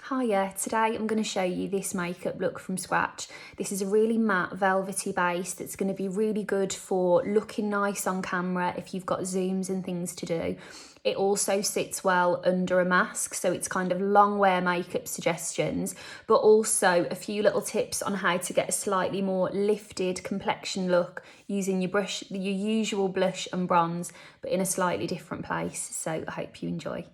Hiya, today I'm going to show you this makeup look from scratch. This is a really matte velvety base that's going to be really good for looking nice on camera if you've got zooms and things to do. It also sits well under a mask, so it's kind of long wear makeup suggestions, but also a few little tips on how to get a slightly more lifted complexion look using your usual blush and bronze, but in a slightly different place. So I hope you enjoy.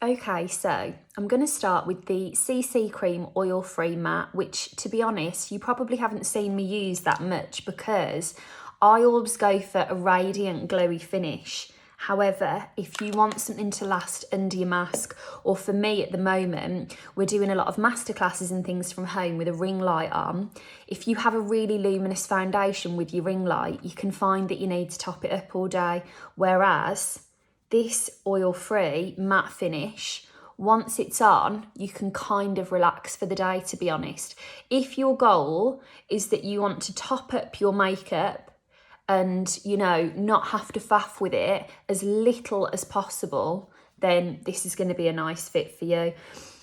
Okay, so I'm going to start with the CC Cream Oil Free Matte, which, to be honest, you probably haven't seen me use that much because I always go for a radiant glowy finish. However, if you want something to last under your mask, or for me at the moment, we're doing a lot of masterclasses and things from home with a ring light on. If you have a really luminous foundation with your ring light, you can find that you need to top it up all day, whereas this oil-free matte finish, once it's on, you can kind of relax for the day, to be honest. If your goal is that you want to top up your makeup and, you know, not have to faff with it as little as possible, then this is going to be a nice fit for you.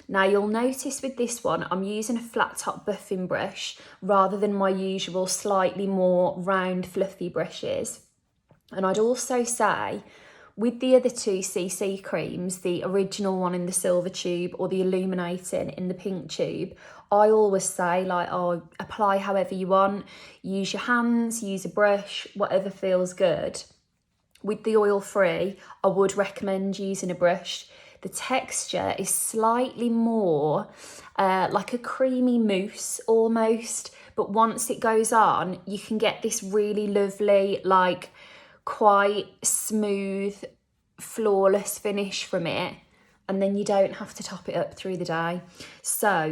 Now, you'll notice with this one, I'm using a flat top buffing brush rather than my usual slightly more round, fluffy brushes. And I'd also say, with the other two CC creams, the original one in the silver tube or the illuminating in the pink tube, I always say, like, oh, apply however you want, use your hands, use a brush, whatever feels good. With the oil free, I would recommend using a brush. The texture is slightly more like a creamy mousse almost, but once it goes on, you can get this really lovely, like, quite smooth, flawless finish from it, and then you don't have to top it up through the day. So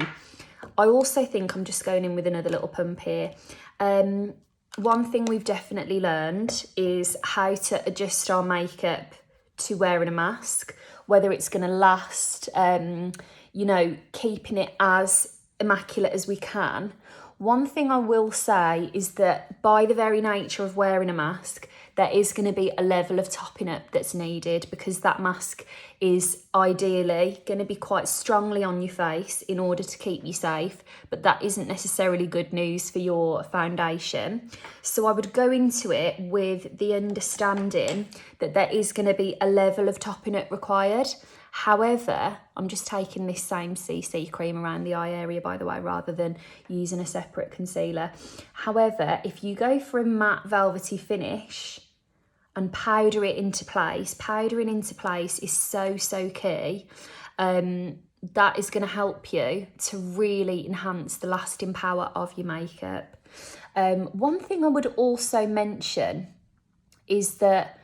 I also think I'm just going in with another little pump here. One thing we've definitely learned is how to adjust our makeup to wearing a mask, whether it's going to last, you know, keeping it as immaculate as we can. One thing I will say is that by the very nature of wearing a mask, there is going to be a level of topping up that's needed, because that mask is ideally going to be quite strongly on your face in order to keep you safe, but that isn't necessarily good news for your foundation. So I would go into it with the understanding that there is going to be a level of topping up required. However, I'm just taking this same CC cream around the eye area, by the way, rather than using a separate concealer. However, if you go for a matte velvety finish and powder it into place, powdering into place is so key. That is going to help you to really enhance the lasting power of your makeup. One thing I would also mention is that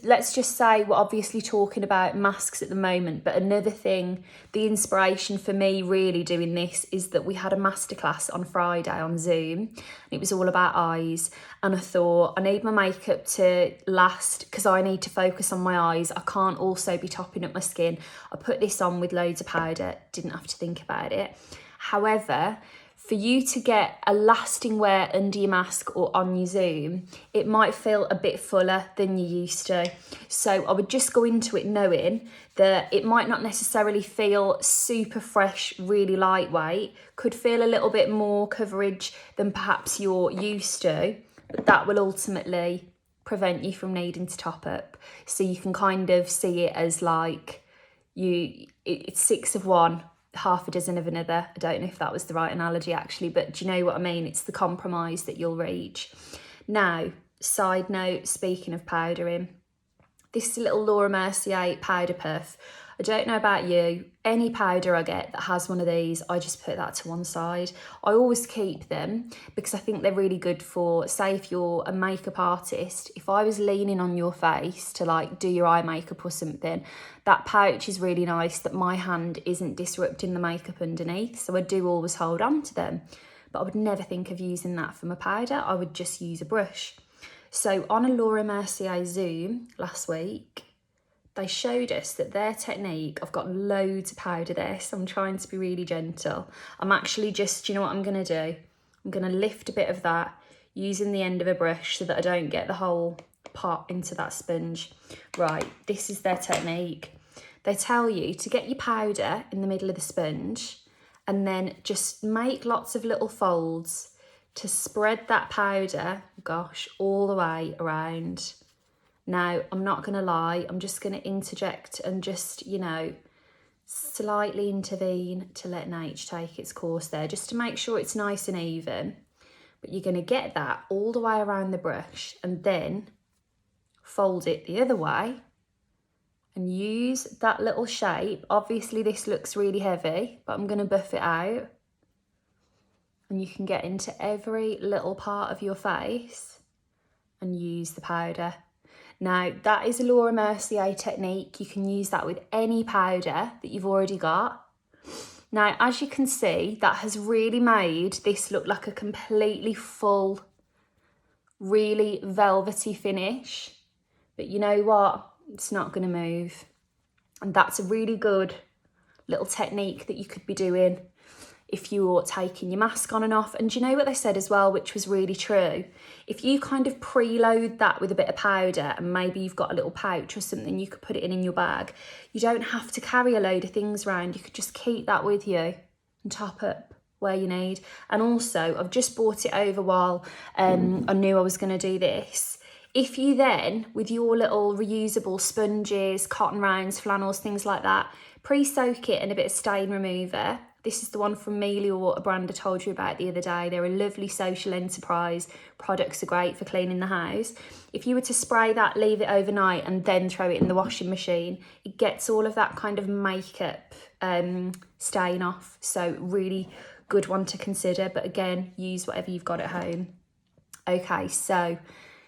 let's just say we're obviously talking about masks at the moment, but another thing, the inspiration for me really doing this is that we had a masterclass on Friday on Zoom, and it was all about eyes, and I thought I need my makeup to last because I need to focus on my eyes. I can't also be topping up my skin. I put this on with loads of powder, didn't have to think about it. However, for you to get a lasting wear under your mask or on your Zoom, it might feel a bit fuller than you used to. So I would just go into it knowing that it might not necessarily feel super fresh, really lightweight, could feel a little bit more coverage than perhaps you're used to, but that will ultimately prevent you from needing to top up. So you can kind of see it as like it's 6 of one, half a dozen of another. I don't know if that was the right analogy actually, but do you know what I mean? It's the compromise that you'll reach. Now, side note, speaking of powdering, this little Laura Mercier powder puff. I don't know about you, any powder I get that has one of these, I just put that to one side. I always keep them because I think they're really good for, say if you're a makeup artist, if I was leaning on your face to like do your eye makeup or something, that pouch is really nice that my hand isn't disrupting the makeup underneath, so I do always hold on to them. But I would never think of using that for my powder, I would just use a brush. So on a Laura Mercier Zoom last week, they showed us that their technique, I've got loads of powder there, so I'm trying to be really gentle. I'm actually just, you know what I'm going to do? I'm going to lift a bit of that using the end of a brush so that I don't get the whole pot into that sponge. Right, this is their technique. they tell you to get your powder in the middle of the sponge and then just make lots of little folds to spread that powder, gosh, all the way around. Now, I'm not going to lie, I'm just going to interject and just, you know, slightly intervene to let nature take its course there, just to make sure it's nice and even. But you're going to get that all the way around the brush and then fold it the other way and use that little shape. Obviously this looks really heavy, but I'm going to buff it out. And you can get into every little part of your face and use the powder. Now, that is a Laura Mercier technique. You can use that with any powder that you've already got. Now, as you can see, that has really made this look like a completely full, really velvety finish. But you know what? It's not going to move. And that's a really good little technique that you could be doing if you're taking your mask on and off. And do you know what they said as well, which was really true? If you kind of preload that with a bit of powder and maybe you've got a little pouch or something, you could put it in your bag. You don't have to carry a load of things around. You could just keep that with you and top up where you need. And also, I've just bought it over while I knew I was going to do this. If you then, with your little reusable sponges, cotton rounds, flannels, things like that, pre-soak it in a bit of stain remover. This is the one from Melior, a brand I told you about the other day. They're a lovely social enterprise. Products are great for cleaning the house. If you were to spray that, leave it overnight and then throw it in the washing machine, it gets all of that kind of makeup stain off. So really good one to consider. But again, use whatever you've got at home. Okay, so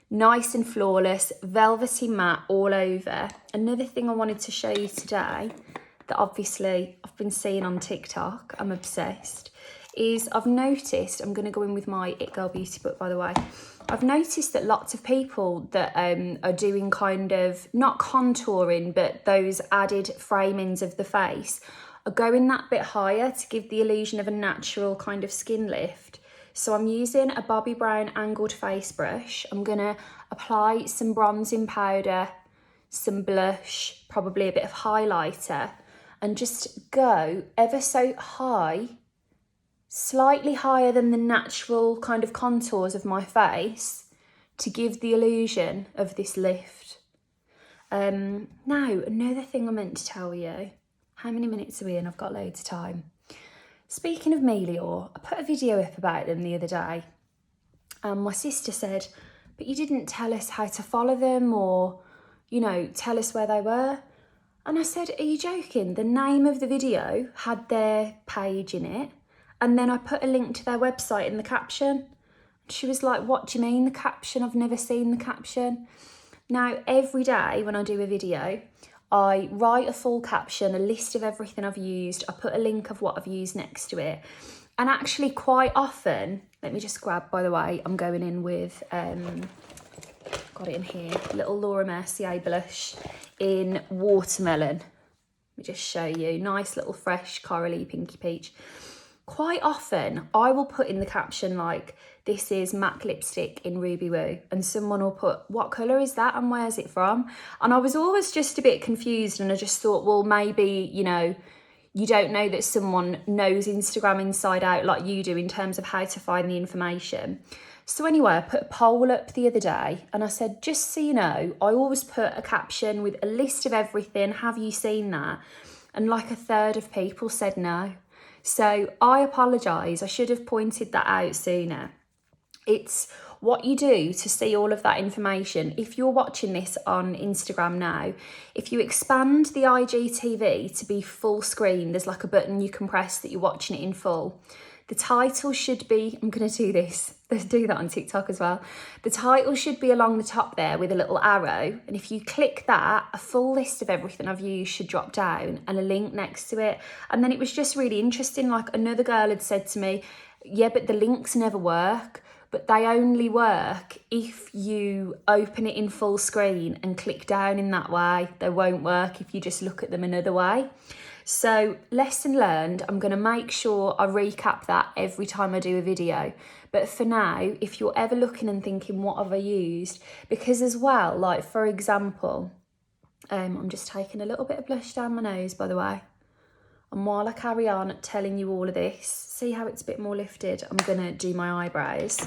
nice and flawless, velvety matte all over. Another thing I wanted to show you today that obviously I've been seeing on TikTok, I'm obsessed, is I've noticed, I'm going to go in with my It Girl Beauty book by the way, I've noticed that lots of people that are doing kind of, not contouring, but those added framings of the face are going that bit higher to give the illusion of a natural kind of skin lift. So I'm using a Bobbi Brown angled face brush. I'm going to apply some bronzing powder, some blush, probably a bit of highlighter, and just go ever so high, slightly higher than the natural kind of contours of my face to give the illusion of this lift. Now, another thing I meant to tell you. How many minutes are we in? I've got loads of time. Speaking of Melior, I put a video up about them the other day. And my sister said, but you didn't tell us how to follow them or, you know, tell us where they were. And I said, are you joking? The name of the video had their page in it. And then I put a link to their website in the caption. She was like, what do you mean the caption? I've never seen the caption. Now, every day when I do a video, I write a full caption, a list of everything I've used. I put a link of what I've used next to it. And actually quite often, let me just grab, by the way, I'm going in with, got it in here, little Laura Mercier blush in Watermelon. Let me just show you, nice little fresh corally pinky peach. Quite often, I will put in the caption like, this is MAC lipstick in Ruby Woo, and someone will put, what colour is that and where's it from? And I was always just a bit confused, and I just thought, well, maybe, you know, you don't know that someone knows Instagram inside out like you do in terms of how to find the information. So anyway, I put a poll up the other day and I said, just so you know, I always put a caption with a list of everything. Have you seen that? And like a third of people said no. So I apologise. I should have pointed that out sooner. It's what you do to see all of that information. If you're watching this on Instagram now, if you expand the IGTV to be full screen, there's like a button you can press that you're watching it in full. The title should be, I'm going to do this, let's do that on TikTok as well. The title should be along the top there with a little arrow. And if you click that, a full list of everything I've used should drop down and a link next to it. And then it was just really interesting. Like another girl had said to me, yeah, but the links never work. But they only work if you open it in full screen and click down in that way. They won't work if you just look at them another way. So lesson learned, I'm going to make sure I recap that every time I do a video. But for now, if you're ever looking and thinking, what have I used? Because as well, like for example, I'm just taking a little bit of blush down my nose, by the way. And while I carry on telling you all of this, see how it's a bit more lifted? I'm gonna do my eyebrows.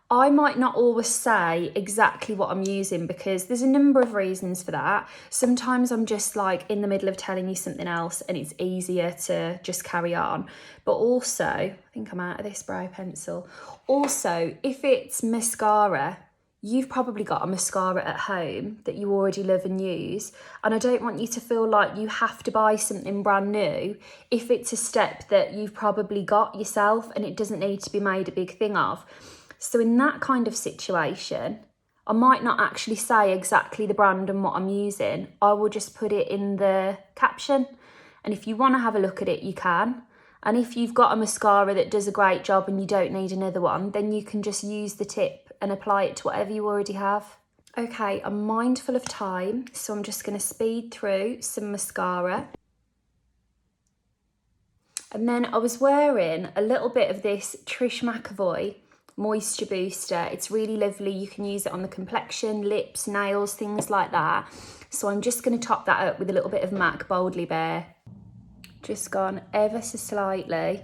I might not always say exactly what I'm using because there's a number of reasons for that. Sometimes I'm just like in the middle of telling you something else and it's easier to just carry on. But also, I think I'm out of this brow pencil. Also, if it's mascara, you've probably got a mascara at home that you already love and use. And I don't want you to feel like you have to buy something brand new if it's a step that you've probably got yourself and it doesn't need to be made a big thing of. So in that kind of situation, I might not actually say exactly the brand and what I'm using. I will just put it in the caption. And if you want to have a look at it, you can. And if you've got a mascara that does a great job and you don't need another one, then you can just use the tip and apply it to whatever you already have. Okay, I'm mindful of time, so I'm just going to speed through some mascara. And then I was wearing a little bit of this Trish McAvoy moisture booster. It's really lovely. You can use it on the complexion, lips, nails, things like that. So I'm just going to top that up with a little bit of MAC Boldly Bare. Just gone ever so slightly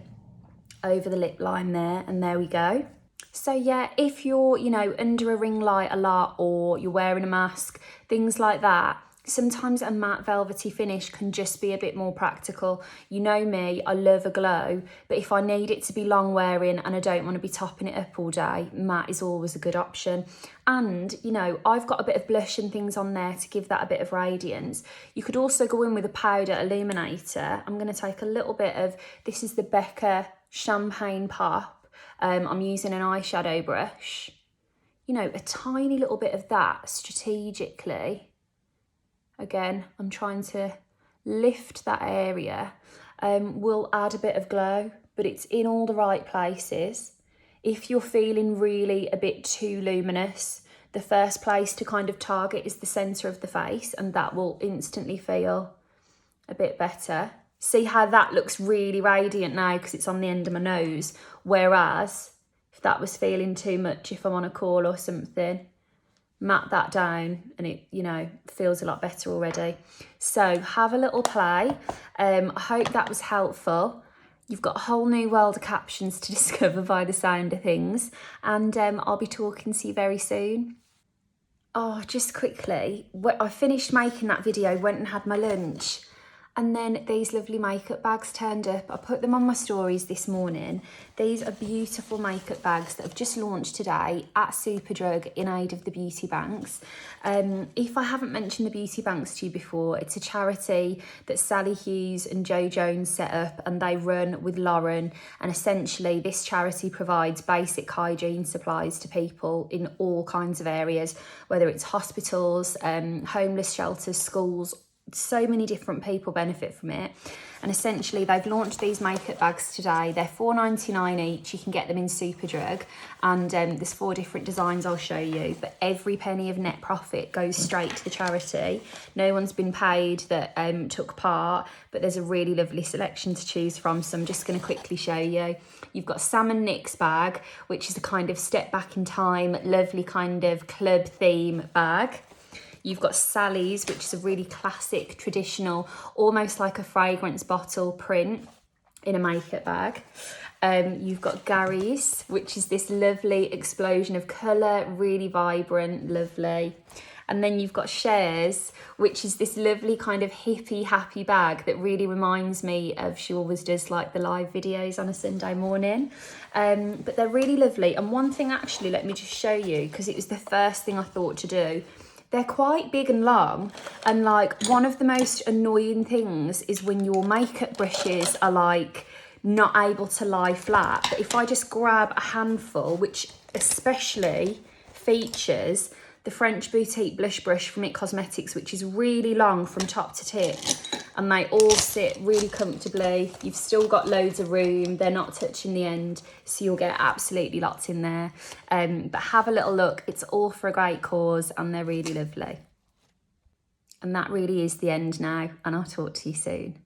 over the lip line there, and there we go. So yeah, if you're, under a ring light a lot or you're wearing a mask, things like that, sometimes a matte velvety finish can just be a bit more practical. You know me, I love a glow, but if I need it to be long wearing and I don't want to be topping it up all day, matte is always a good option. And, I've got a bit of blush and things on there to give that a bit of radiance. You could also go in with a powder illuminator. I'm going to take a little bit of, this is the Becca Champagne Pop. I'm using an eyeshadow brush. A tiny little bit of that strategically. Again, I'm trying to lift that area. Will add a bit of glow, but it's in all the right places. If you're feeling really a bit too luminous, the first place to kind of target is the centre of the face, and that will instantly feel a bit better. See how that looks really radiant now because it's on the end of my nose. Whereas if that was feeling too much, if I'm on a call or something, matte that down and it, feels a lot better already. So have a little play. I hope that was helpful. You've got a whole new world of captions to discover by the sound of things. And I'll be talking to you very soon. Oh, just quickly, I finished making that video, went and had my lunch. And then these lovely makeup bags turned up. I put them on my stories this morning. These are beautiful makeup bags that have just launched today at Superdrug in aid of the beauty banks. If I haven't mentioned the beauty banks to you before, it's a charity that Sally Hughes and Jo Jones set up and they run with Lauren. And essentially this charity provides basic hygiene supplies to people in all kinds of areas, whether it's hospitals, homeless shelters, schools. So many different people benefit from it. And essentially they've launched these makeup bags today. They're $4.99 each. You can get them in Superdrug, and there's 4 different designs I'll show you, but every penny of net profit goes straight to the charity. No one's been paid that took part, but there's a really lovely selection to choose from, so I'm just going to quickly show you. You've got Sam & Nick's bag, which is a kind of step back in time, lovely kind of club theme bag. You've got Sally's, which is a really classic, traditional, almost like a fragrance bottle print in a makeup bag. You've got Gary's, which is this lovely explosion of colour, really vibrant, lovely. And then you've got Cher's, which is this lovely kind of hippie, happy bag that really reminds me of, she always does like the live videos on a Sunday morning. But they're really lovely. And one thing actually, let me just show you, because it was the first thing I thought to do. They're quite big and long, and like one of the most annoying things is when your makeup brushes are like not able to lie flat. But if I just grab a handful, which especially features the French Boutique blush brush from IT Cosmetics, which is really long from top to tip, and they all sit really comfortably. You've still got loads of room. They're not touching the end, so you'll get absolutely lots in there. But have a little look. It's all for a great cause, and they're really lovely. And that really is the end now, and I'll talk to you soon.